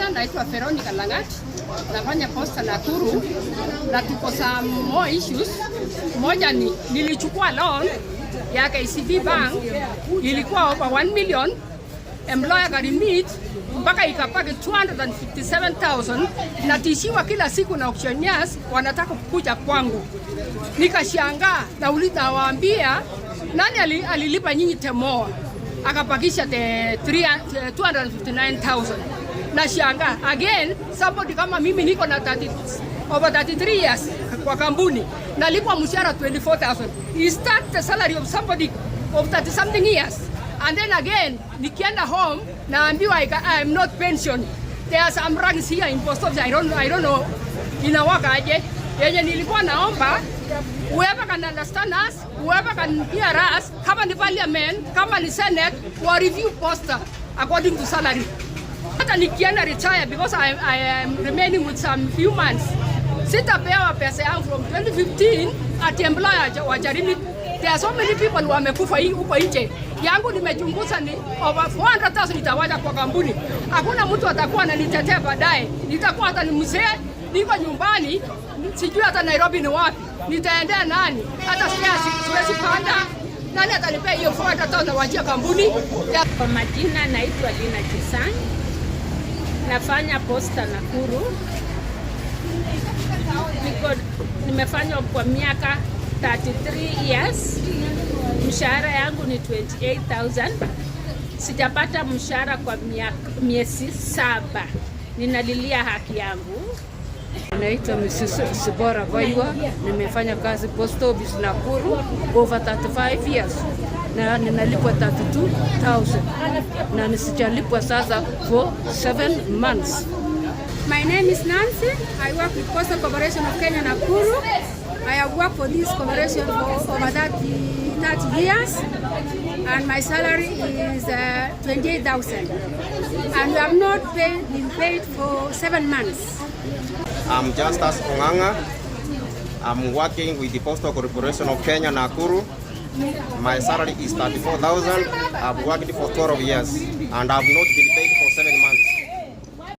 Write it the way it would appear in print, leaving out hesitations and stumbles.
majina naitwa Veronica Langat, nafanya posta Nakuru, na tuko some more issues. Moja ni nilichukua loan ya KCB Bank, ilikuwa over 1 million, employer garimit mpaka ikapaki 257,000, na tishiwa kila siku na auctioneers wanataka kukuja kwangu. Nikashangaa na uliza waambia nani alilipa nyinyi temoa, akapakisha 259,000. Na shangaa again, somebody kama mimi niko na over 33 years kwa kampuni, nalipwa mshahara 24,000. Is that the salary of somebody of 30 something years? And then again, nikienda home naambiwa I'm not pensioned. There are some ranks here in post office. I don't know inawaka aje. Yenye nilikuwa naomba, whoever can understand us, whoever can hear us, kama ni parliament, kama ni senate, wa review poster according to salary. Hata nikienda retire because I am remaining with some few months. Sitapewa pesa yangu from 2015 at employer wajarimi. There are so many people wamekufa huko nje. Yangu nimechunguza ni over 400,000 itawaja kwa kampuni. Hakuna mtu atakuwa ananitetea baadaye. Nitakuwa hata ni mzee, niko nyumbani, sijui hata Nairobi ni wapi. Nitaendea nani? Hata siwezi panda. Nani atanipea hiyo 400,000 wajia kampuni? Kwa majina naitwa Lina Kisang. Nafanya posta Nakuru. Nimefanya kwa miaka 33 years. Mshahara yangu ni 28,000. Sijapata mshahara kwa miezi 7. Ninalilia haki yangu. Naitwa Mrs. Sibora Vaiwa. Nimefanya kazi post office Nakuru over 35 years. Na ninalipwa 32,000. Na nisijalipwa sasa for 7 months. My name is Nancy. I work with Postal Corporation of Kenya, Nakuru. I have worked for this corporation for over 30 years, and my salary is 28,000. And we have not been paid for 7 months. I'm Justus Onganga. I'm working with the Postal Corporation of Kenya, Nakuru. My salary is 34,000. I've worked for 12 years, and I've not been paid for 7 months.